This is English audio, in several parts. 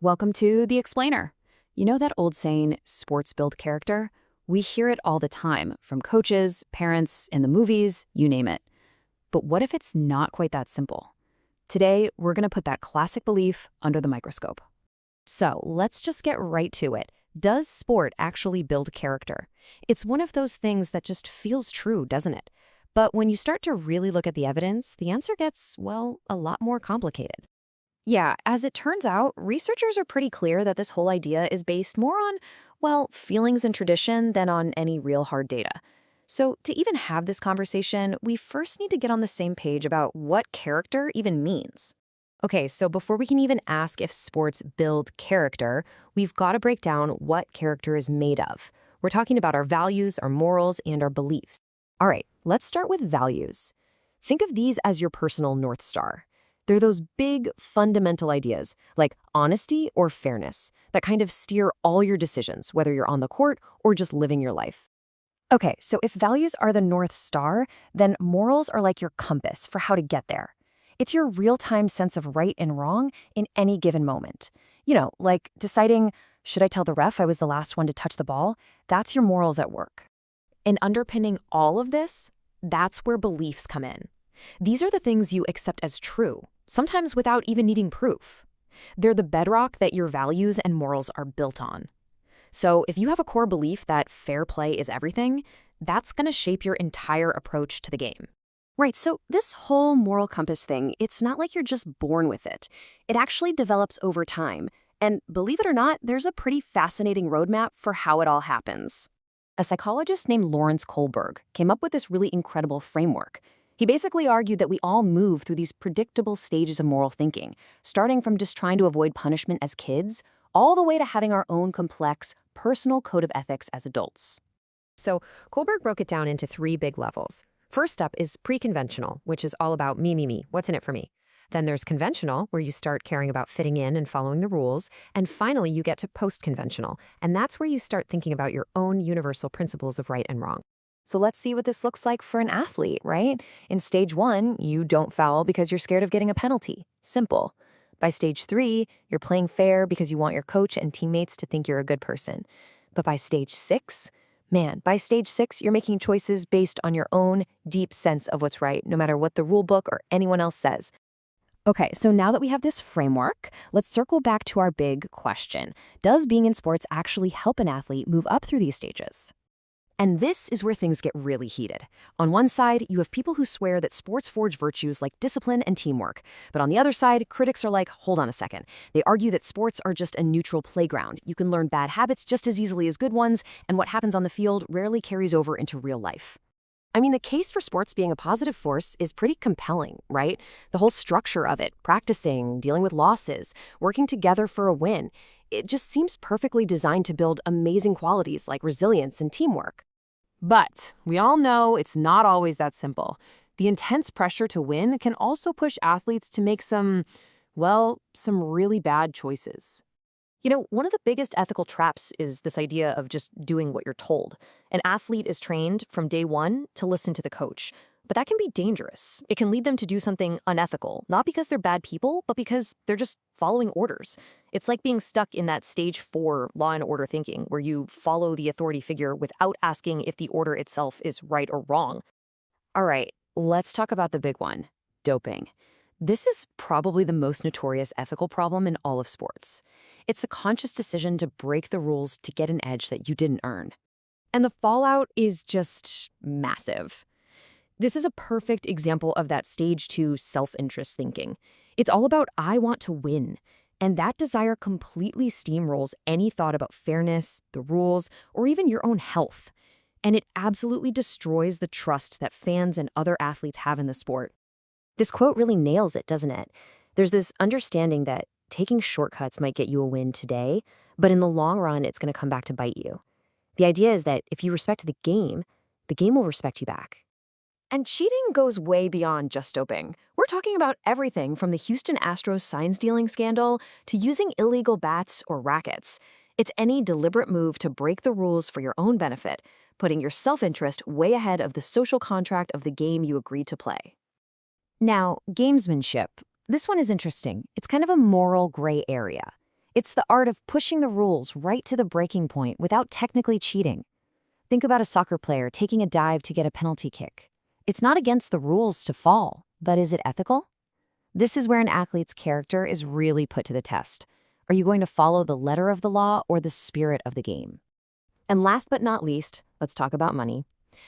Welcome to The Explainer. You know that old saying, sports build character? We hear it all the time, from coaches, parents, in the movies, you name it. But what if it's not quite that simple? Today, we're going to put that classic belief under the microscope. So let's just get right to it. Does sport actually build character? It's one of those things that just feels true, doesn't it? But when you start to really look at the evidence, the answer gets, well, a lot more complicated. Yeah, as it turns out, researchers are pretty clear that this whole idea is based more on, well, feelings and tradition than on any real hard data. So to even have this conversation, we first need to get on the same page about what character even means. Okay, so before we can even ask if sports build character, we've got to break down what character is made of. We're talking about our values, our morals, and our beliefs. All right, let's start with values. Think of these as your personal North Star. They're those big, fundamental ideas, like honesty or fairness, that kind of steer all your decisions, whether you're on the court or just living your life. Okay, so if values are the North Star, then morals are like your compass for how to get there. It's your real-time sense of right and wrong in any given moment. You know, like deciding, should I tell the ref I was the last one to touch the ball? That's your morals at work. And underpinning all of this, that's where beliefs come in. These are the things you accept as true, sometimes without even needing proof. They're the bedrock that your values and morals are built on. So if you have a core belief that fair play is everything, that's going to shape your entire approach to the game. Right, so this whole moral compass thing, it's not like you're just born with it. It actually develops over time. And believe it or not, there's a pretty fascinating roadmap for how it all happens. A psychologist named Lawrence Kohlberg came up with this really incredible framework. He basically argued that we all move through these predictable stages of moral thinking, starting from just trying to avoid punishment as kids, all the way to having our own complex, personal code of ethics as adults. So Kohlberg broke it down into three big levels. First up is pre-conventional, which is all about me, what's in it for me. Then there's conventional, where you start caring about fitting in and following the rules. And finally, you get to post-conventional, and that's where you start thinking about your own universal principles of right and wrong. So let's see what this looks like for an athlete, right? In stage 1, you don't foul because you're scared of getting a penalty. Simple. By stage 3, you're playing fair because you want your coach and teammates to think you're a good person. But by stage 6, you're making choices based on your own deep sense of what's right, no matter what the rule book or anyone else says. Okay, so now that we have this framework, let's circle back to our big question. Does being in sports actually help an athlete move up through these stages? And this is where things get really heated. On one side, you have people who swear that sports forge virtues like discipline and teamwork. But on the other side, critics are like, hold on a second. They argue that sports are just a neutral playground. You can learn bad habits just as easily as good ones, and what happens on the field rarely carries over into real life. I mean, the case for sports being a positive force is pretty compelling, right? The whole structure of it, practicing, dealing with losses, working together for a win, it just seems perfectly designed to build amazing qualities like resilience and teamwork. But we all know it's not always that simple. The intense pressure to win can also push athletes to make some really bad choices. You know, one of the biggest ethical traps is this idea of just doing what you're told. An athlete is trained from day one to listen to the coach. But that can be dangerous. It can lead them to do something unethical, not because they're bad people, but because they're just following orders. It's like being stuck in that stage 4 law and order thinking, where you follow the authority figure without asking if the order itself is right or wrong. All right, let's talk about the big one, doping. This is probably the most notorious ethical problem in all of sports. It's a conscious decision to break the rules to get an edge that you didn't earn. And the fallout is just massive. This is a perfect example of that stage 2 self-interest thinking. It's all about I want to win. And that desire completely steamrolls any thought about fairness, the rules, or even your own health. And it absolutely destroys the trust that fans and other athletes have in the sport. This quote really nails it, doesn't it? There's this understanding that taking shortcuts might get you a win today, but in the long run, it's going to come back to bite you. The idea is that if you respect the game will respect you back. And cheating goes way beyond just doping. We're talking about everything from the Houston Astros sign stealing scandal to using illegal bats or rackets. It's any deliberate move to break the rules for your own benefit, putting your self-interest way ahead of the social contract of the game you agreed to play. Now, gamesmanship. This one is interesting. It's kind of a moral gray area. It's the art of pushing the rules right to the breaking point without technically cheating. Think about a soccer player taking a dive to get a penalty kick. It's not against the rules to fall, but is it ethical? This is where an athlete's character is really put to the test. Are you going to follow the letter of the law or the spirit of the game? And last but not least, let's talk about money.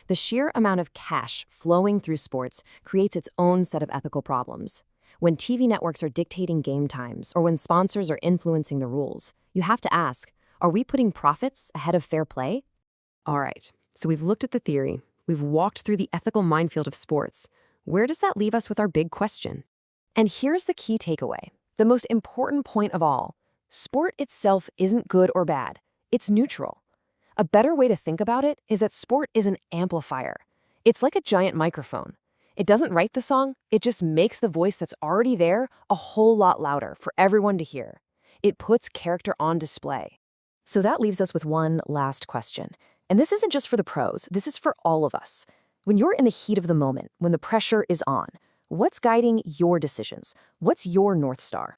The sheer amount of cash flowing through sports creates its own set of ethical problems. When TV networks are dictating game times or when sponsors are influencing the rules, you have to ask, are we putting profits ahead of fair play? All right, so we've looked at the theory. We've walked through the ethical minefield of sports. Where does that leave us with our big question? And here's the key takeaway, the most important point of all. Sport itself isn't good or bad. It's neutral. A better way to think about it is that sport is an amplifier. It's like a giant microphone. It doesn't write the song, it just makes the voice that's already there a whole lot louder for everyone to hear. It puts character on display. So that leaves us with one last question. And this isn't just for the pros, this is for all of us. When you're in the heat of the moment, when the pressure is on, what's guiding your decisions? What's your North Star?